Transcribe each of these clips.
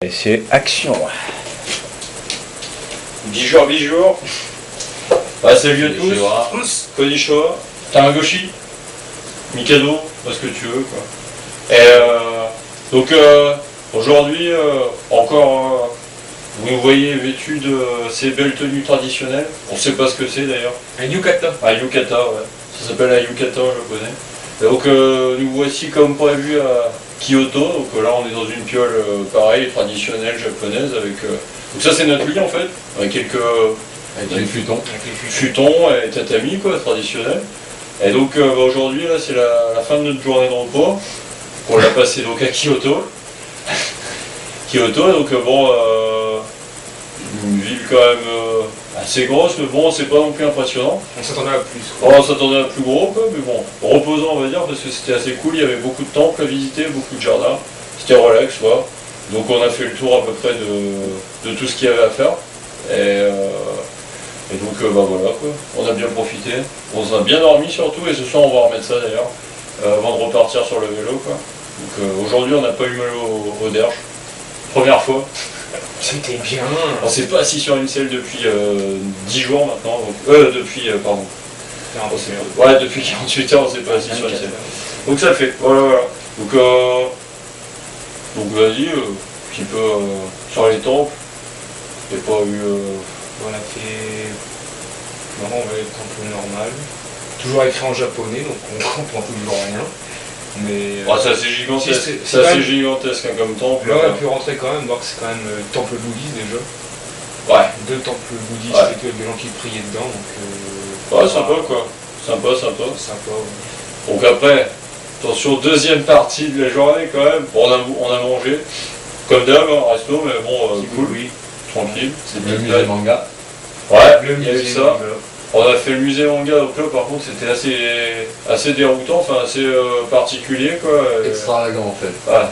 Et c'est action. Bijour. Bah, salut à tous. Konnichiwa. Tamagoshi. Mikado. Ce que tu veux quoi. Et donc aujourd'hui encore vous nous voyez vêtus de ces belles tenues traditionnelles. On sait pas ce que c'est d'ailleurs. Un yukata. Un yukata, ouais. Ça s'appelle un yukata en japonais. Donc nous voici comme prévu à Kyoto. Donc là on est dans une piole pareille, traditionnelle japonaise avec. Donc ça c'est notre lit en fait, avec quelques futons et tatami quoi, traditionnel. Et donc aujourd'hui là c'est la fin de notre journée de repos. On l'a passé donc à Kyoto. Donc bon une ville quand même assez grosse, mais bon c'est pas non plus impressionnant. On s'attendait à plus. On s'attendait à plus gros quoi, mais bon, reposant on va dire parce que c'était assez cool, il y avait beaucoup de temples à visiter, beaucoup de jardins, c'était relax quoi. Donc on a fait le tour à peu près de tout ce qu'il y avait à faire. Et donc bah voilà quoi, on a bien profité, on a bien dormi surtout et ce soir on va remettre ça d'ailleurs, avant de repartir sur le vélo quoi. Donc aujourd'hui on n'a pas eu mal au derge, première fois. C'était bien. On s'est pas assis sur une selle depuis 10 jours maintenant, donc, pardon. Ouais, depuis 48 heures on s'est pas assis sur une selle. Donc ça fait, voilà. Donc vas-y, un petit peu sur les temples, il n'y a pas eu... On a fait... Non, on va être un peu normal. Toujours écrit en japonais, donc on comprend toujours rien. Mais... c'est assez gigantesque, c'est assez gigantesque hein, comme temple. Là on a pu rentrer quand même, voir que c'est quand même temple bouddhiste déjà. Ouais. 2 temples bouddhistes et que des gens qui priaient dedans, donc... ouais, sympa quoi. Sympa. Ouais. Donc après, attention, deuxième partie de la journée quand même. Bon, on a mangé, comme d'hab, hein, resto, mais bon, cool, oui. Tranquille. C'est le musée manga. Ouais, il y a eu ça. On a fait le musée manga, donc là par contre c'était assez déroutant, enfin assez particulier quoi. Extravagant en fait. Ouais.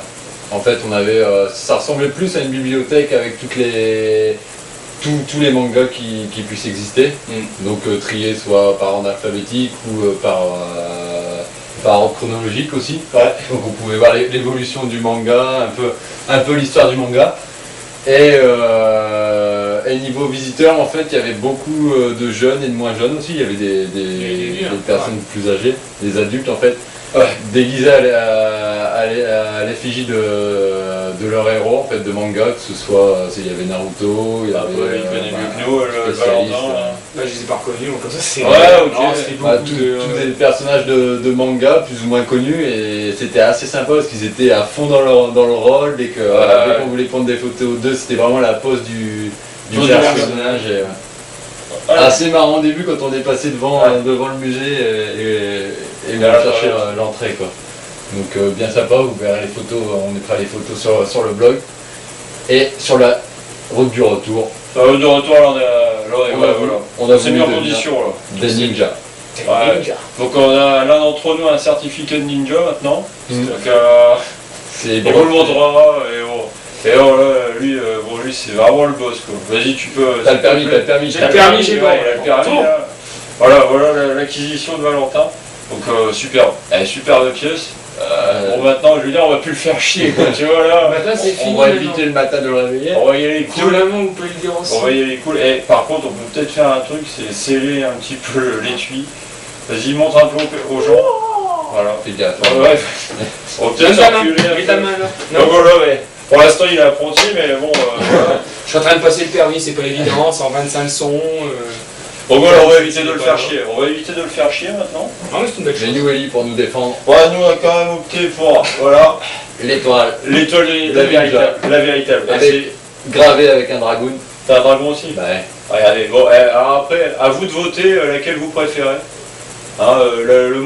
En fait on avait, ça ressemblait plus à une bibliothèque avec tous les mangas qui puissent exister. Donc triés soit par ordre alphabétique ou par ordre chronologique aussi. Ouais. Donc on pouvait voir l'évolution du manga, un peu l'histoire du manga. Et niveau visiteurs, en fait, il y avait beaucoup de jeunes et de moins jeunes aussi. Il y avait des personnes plus âgées, des adultes en fait, déguisés à l'effigie de leur héros en fait, de manga, que ce soit, il y avait Naruto, il y avait... il connaît mieux que nous, le Valentin. Là je les ai pas reconnus, donc comme ça c'est... Ouais, ok. Tous des personnages de manga plus ou moins connus et c'était assez sympa parce qu'ils étaient à fond dans le rôle. Dès qu'on voulait prendre des photos d'eux, c'était vraiment la pose du personnage. Assez marrant au début quand on est passé devant le musée et on a cherché l'entrée quoi. Donc bien sympa, vous verrez les photos, on mettra les photos sur le blog. Et sur la route du retour. Sur la route du retour là on a mis en condition là. Des ninjas. Ouais. Donc on a l'un d'entre nous un certificat de ninja maintenant. Donc c'est on vous le montrera et là, lui c'est vraiment le boss quoi. Vas-y tu peux. T'as le permis, J'ai le permis, j'ai bon. Il a le permis là. Voilà l'acquisition de Valentin. Donc superbe pièce. Bon maintenant je veux dire on va plus le faire chier quoi, tu vois là. Maintenant c'est fini. On va éviter le matin de le réveiller. On va y aller cool. Vous pouvez le dire aussi. On va y aller cool. Et par contre on peut peut-être faire un truc, c'est sceller un petit peu l'étui. Vas-y montre un peu aux gens. Voilà. Fais gaffe. Ouais. On va peut-être Mets ta main là. Donc voilà mais pour l'instant il est apprenti mais bon voilà. Je suis en train de passer le permis, c'est pas évident, 125 leçons. Donc voilà, on va éviter de le faire chier. On va éviter de le faire chier maintenant. Non mais c'est une belle chose. J'ai Noueli pour nous défendre. Ouais, nous on a quand même opté pour voilà L'étoile. l'étoile la véritable. Avec, gravé avec un dragoon. T'as un dragon aussi. Ouais. Regardez, bon, alors après, à vous de voter laquelle vous préférez. Hein, le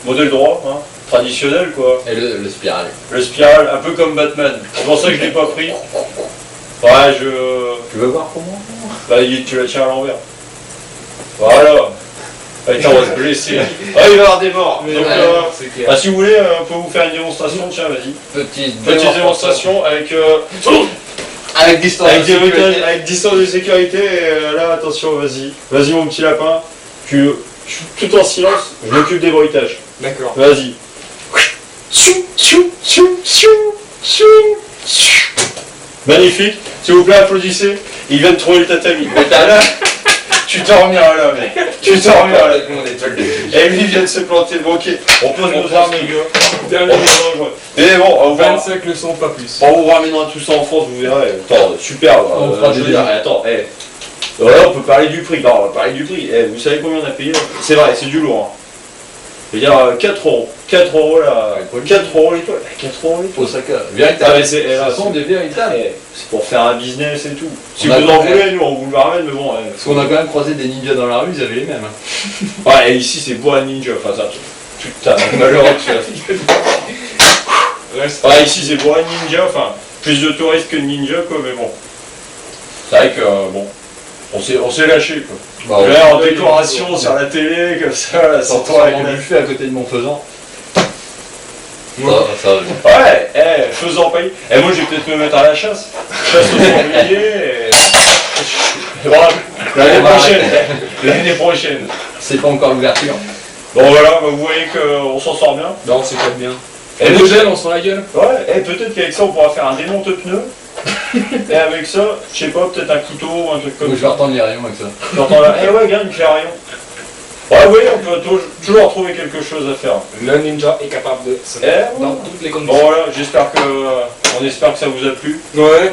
modèle droit, hein, traditionnel quoi. Et le spiral. Le spiral, un peu comme Batman. C'est pour ça que je l'ai pas pris. Ouais, Tu veux voir comment? bah, tu la tiens à l'envers. Voilà. Attends, on va se blesser. Ah, il va y avoir des morts. Donc, si vous voulez, on peut vous faire une démonstration. Tiens, vas-y. Petite démonstration avec distance avec distance de sécurité. Et là, attention, vas-y. Vas-y, mon petit lapin. Tout en silence, je m'occupe des bruitages. D'accord. Vas-y. Magnifique. S'il vous plaît, applaudissez. Il vient de trouver le tatami. Mais là, tu t'en reviens là, mec. Tu t'en reviens là. Et lui, il vient de se planter. Bon, ok. On pose nos armes, les gars. Dernier Mais bon, on va... 25 leçons, pas plus. On vous ramènera tout ça en France, vous verrez. Attends, super. On fera je veux des dire, débats. attends, voilà, on peut parler du prix. Non, on va parler du prix. Vous savez combien on a payé là? C'est vrai, c'est du lourd. Hein. Je veux dire, 4 euros. 4 euros là. 4 euros l'étoile. 4 euros l'étoile. Osaka, véritable. Ah, mais c'est, Ce sont des véritables. c'est pour faire un business et tout. Si On vous a en quand voulez, nous on vous le ramène, mais bon. Parce qu'on a quand même croisé des ninjas dans la rue, ils avaient les mêmes. Ouais, et ici c'est Boa Ninja. Enfin, ça. Putain, malheureux tu vois. Ouais, ici c'est Boa Ninja. Enfin, plus de touristes que de ninja, quoi, mais bon. C'est vrai que, bon. On s'est lâché, quoi. Bah, Là, en décoration sur la télé, comme ça, là, sans toi avec on la... buffet à côté de Montfaisant. Ça, Ouais, faisant payer. Et moi, je vais peut-être me mettre à la chasse. Chasse aux sangliers et... Voilà, l'année prochaine. c'est pas encore l'ouverture. Bon, voilà, bah, vous voyez qu'on s'en sort bien. Non, c'est pas bien. Et On nous gêne, on se rend la gueule. Ouais, et peut-être qu'avec ça, on pourra faire un démonte-pneus. Et avec ça, je sais pas, peut-être un couteau ou un truc comme Je ça. vais retendre les rayons avec ça. J'entends là, ouais, regarde, il fait rien. Ouais, oui, on peut toujours trouver quelque chose à faire. Le ninja est capable de se mettre dans toutes les Bon, conditions. voilà, on espère que ça vous a plu. Ouais.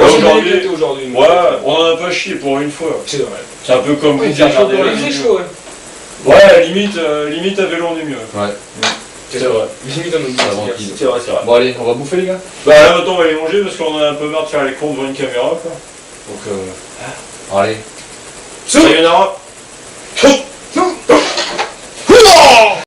Aujourd'hui, aujourd'hui. ouais, on en a pas chié pour une fois. C'est vrai. C'est un peu comme Oui, vous dire c'est chaud regarder pour la Il faisait vidéo. chaud, ouais. Ouais, limite à vélo on est mieux. Ouais. C'est vrai. Limite à notre Ça va, tranquille. C'est vrai, c'est vrai. Bon allez, on va bouffer les gars. Bah là maintenant on va aller manger parce qu'on en a un peu marre de faire les cons devant une caméra quoi. Donc allez. Sayonara.